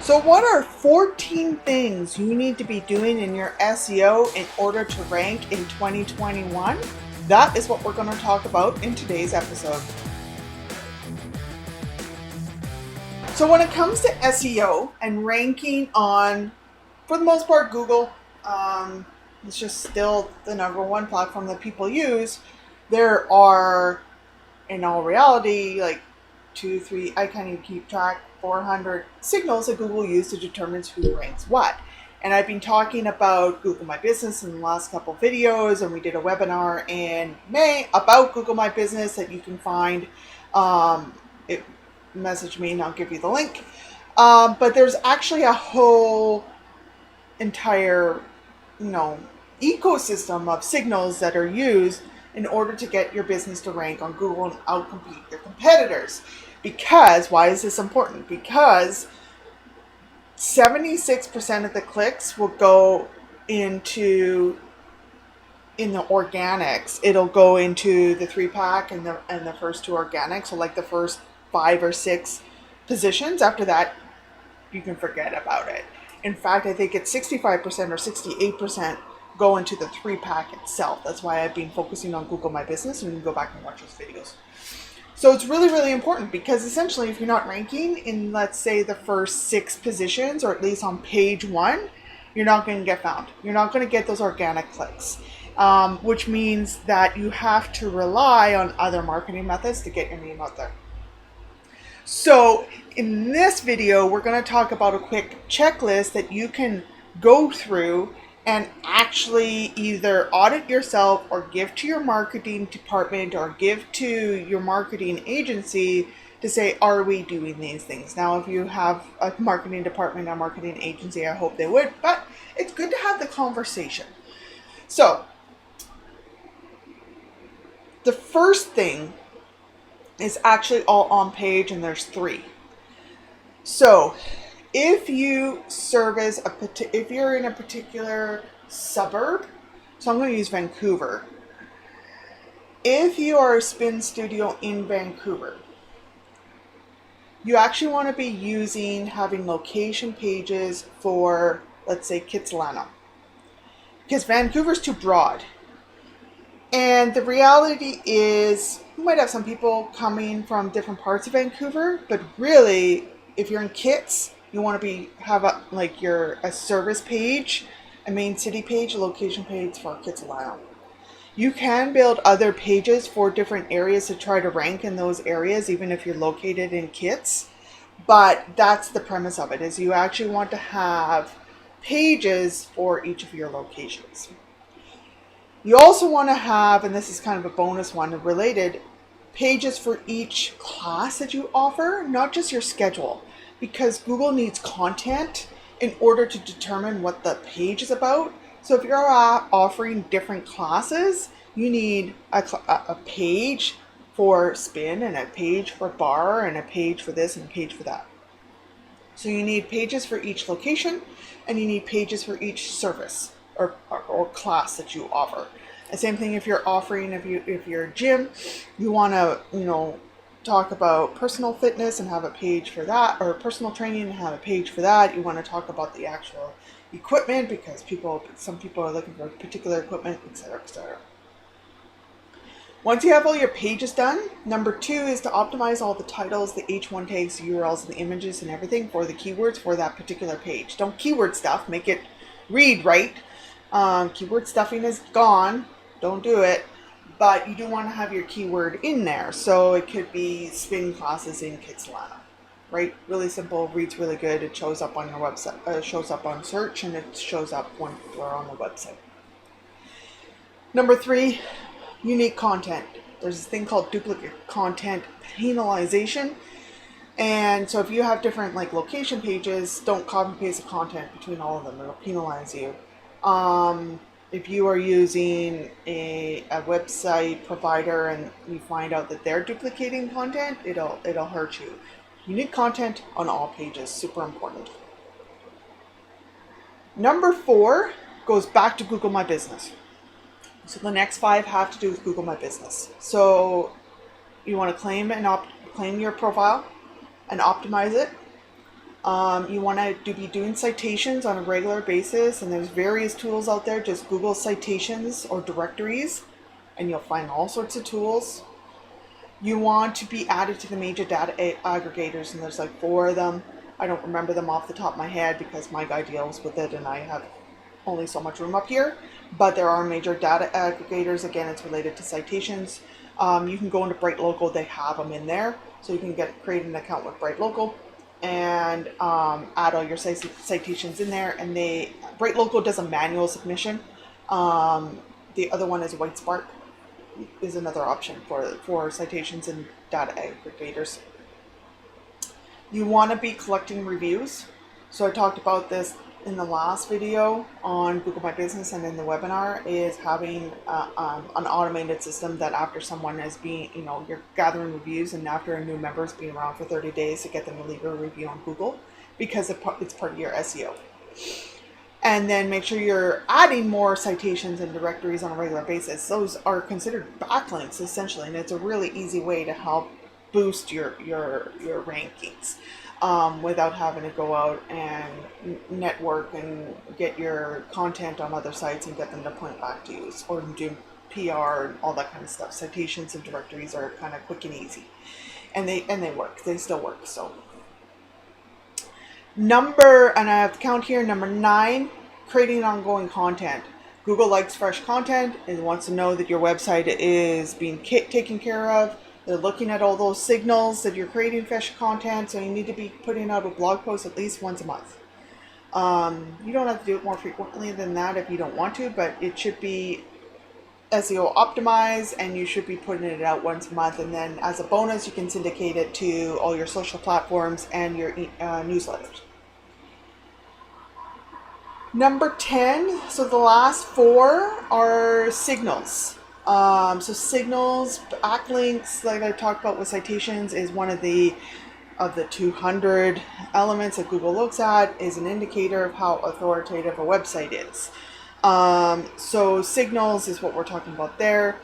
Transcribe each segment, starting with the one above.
So what are 14 things you need to be doing in your SEO in order to rank in 2021? That is what we're going to talk about in today's episode. So when it comes to SEO and ranking on, for the most part, Google, it's just still the number one platform that people use. There are, in all reality, like 2, 3, I can't even keep track, 400 signals that Google uses to determine who ranks what. And I've been talking about Google My Business in the last couple of videos, and we did a webinar in May about Google My Business that you can find. Message me and I'll give you the link. But there's actually a whole entire, ecosystem of signals that are used in order to get your business to rank on Google and outcompete your competitors. Because, why is this important? Because 76% of the clicks will go in the organics. It'll go into the 3-pack and the first 2 organics. So like the first 5 or 6 positions. After that, you can forget about it. In fact, I think it's 65% or 68% go into the 3-pack itself. That's why I've been focusing on Google My Business, and you can go back and watch those videos. So it's really, really important, because essentially if you're not ranking in, let's say, the first 6 positions, or at least on page 1, you're not going to get found. You're not going to get those organic clicks, which means that you have to rely on other marketing methods to get your name out there. So in this video, we're going to talk about a quick checklist that you can go through and actually either audit yourself or give to your marketing department or give to your marketing agency to say, are we doing these things? Now, if you have a marketing department or marketing agency, I hope they would, but it's good to have the conversation. So the first thing is actually all on page, and there's 3. So if you service if you're in a particular suburb, so I'm going to use Vancouver. If you are a spin studio in Vancouver, you actually want to be having location pages for, let's say, Kitsilano, because Vancouver's too broad. And the reality is, you might have some people coming from different parts of Vancouver, but really, if you're in Kits, you want to have a service page, a main city page, a location page for Kitsilano. You can build other pages for different areas to try to rank in those areas, even if you're located in Kits. But that's the premise of it, is you actually want to have pages for each of your locations. You also want to have, and this is kind of a bonus one, related, pages for each class that you offer, not just your schedule, because Google needs content in order to determine what the page is about. So if you're offering different classes, you need a page for spin, and a page for bar, and a page for this, and a page for that. So you need pages for each location, and you need pages for each service or class that you offer. The same thing if you're offering, if you're a gym, you want to talk about personal fitness and have a page for that, or personal training and have a page for that. You want to talk about the actual equipment, because some people are looking for particular equipment, etc., etc. Once you have all your pages done, number 2 is to optimize all the titles, the H1 tags, the URLs, and the images and everything for the keywords for that particular page. Don't keyword stuff, make it read right. Keyword stuffing is gone, don't do it, but you do want to have your keyword in there. So it could be spin classes in Kitsilano, right? Really simple, reads really good, it shows up on your website, shows up on search, and it shows up when people are on the website. Number 3, unique content. There's this thing called duplicate content penalization. And so if you have different location pages, don't copy and paste the content between all of them. It'll penalize you. If you are using a website provider and you find out that they're duplicating content, it'll hurt you. Unique content on all pages, super important. Number 4 goes back to Google My Business. So the next 5 have to do with Google My Business. So you want to claim your profile and optimize it. You want to be doing citations on a regular basis, and there's various tools out there. Just Google citations or directories, and you'll find all sorts of tools. You want to be added to the major data aggregators, and there's like 4 of them. I don't remember them off the top of my head because my guy deals with it and I have only so much room up here. But there are major data aggregators. Again, it's related to citations. You can go into Bright Local. They have them in there. So you can create an account with Bright Local and add all your citations in there. And Bright Local does a manual submission. The other one is White Spark, is another option for citations and data aggregators. You want to be collecting reviews. So I talked about this in the last video on Google My Business and in the webinar, is having an automated system that after someone is being, you're gathering reviews, and after a new member is being around for 30 days to get them to leave a review on Google, because it's part of your SEO. And then make sure you're adding more citations and directories on a regular basis. Those are considered backlinks essentially, and it's a really easy way to help boost your rankings without having to go out and network and get your content on other sites and get them to point back to you, or do PR and all that kind of stuff. Citations and directories are kind of quick and easy, and they work. They still work. So and I have to count here, number 9, creating ongoing content. Google likes fresh content and wants to know that your website is being taken care of. They're looking at all those signals that you're creating fresh content, so you need to be putting out a blog post at least once a month. You don't have to do it more frequently than that if you don't want to, but it should be SEO optimized, and you should be putting it out once a month. And then as a bonus, you can syndicate it to all your social platforms and your newsletters. Number 10, so the last 4 are signals. So signals, backlinks, like I talked about with citations, is one of the 200 elements that Google looks at, is an indicator of how authoritative a website is. So signals is what we're talking about there.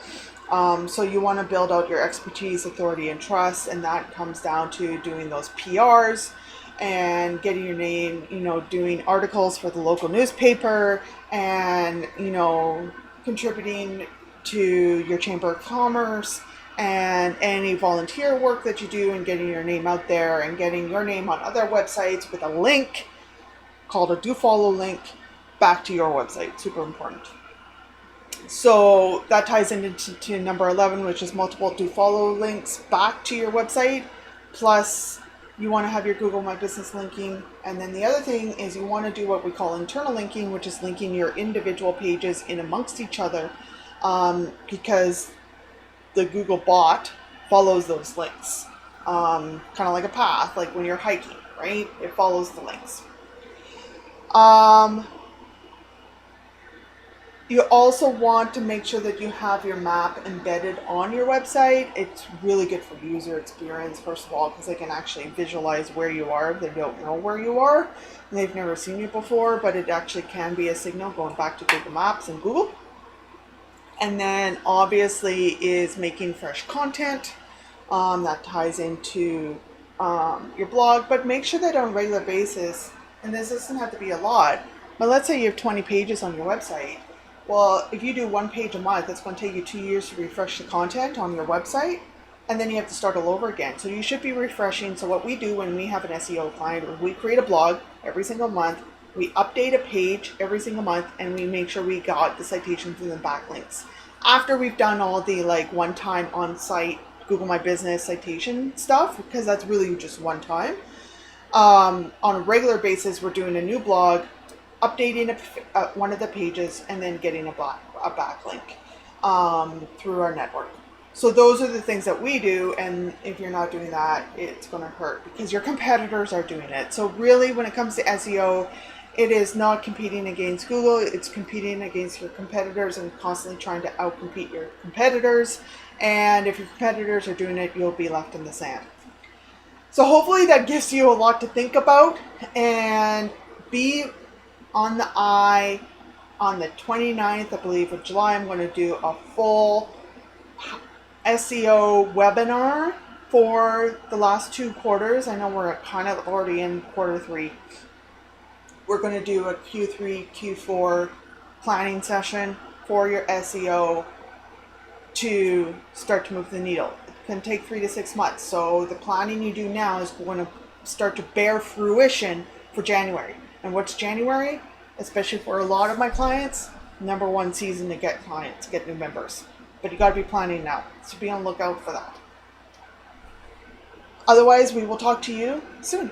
So you want to build out your expertise, authority, and trust, and that comes down to doing those PRs and getting your name, doing articles for the local newspaper, and, contributing to your Chamber of Commerce, and any volunteer work that you do, and getting your name out there and getting your name on other websites with a link called a do follow link back to your website. Super important. So that ties into number 11, which is multiple do follow links back to your website. Plus, you want to have your Google My Business linking. And then the other thing is you want to do what we call internal linking, which is linking your individual pages in amongst each other, because the Google bot follows those links, kind of like a path, like when you're hiking, right? It follows the links. You also want to make sure that you have your map embedded on your website. It's really good for user experience, first of all, because they can actually visualize where you are if they don't know where you are and they've never seen you before, but it actually can be a signal going back to Google Maps and Google. And then obviously is making fresh content that ties into your blog, but make sure that on a regular basis, and this doesn't have to be a lot, but let's say you have 20 pages on your website. Well, if you do 1 page a month, it's going to take you 2 years to refresh the content on your website, and then you have to start all over again. So you should be refreshing. So what we do when we have an SEO client, we create a blog every single month, we update a page every single month, and we make sure we got the citations and the backlinks. After we've done all the one-time on-site Google My Business citation stuff, because that's really just one time. On a regular basis, we're doing a new blog, updating one of the pages, and then getting a backlink through our network. So those are the things that we do, and if you're not doing that, it's going to hurt because your competitors are doing it. So really, when it comes to SEO, it is not competing against Google, it's competing against your competitors and constantly trying to outcompete your competitors. And if your competitors are doing it, you'll be left in the sand. So hopefully that gives you a lot to think about, and be on the eye. On the 29th, I believe, of July, I'm going to do a full SEO webinar for the last 2 quarters, I know we're kind of already in quarter 3. We're going to do a Q3, Q4 planning session for your SEO to start to move the needle. It can take 3 to 6 months. So the planning you do now is going to start to bear fruition for January. And what's January? Especially for a lot of my clients, number one season to get clients, get new members. But you got to be planning now. So be on the lookout for that. Otherwise, we will talk to you soon.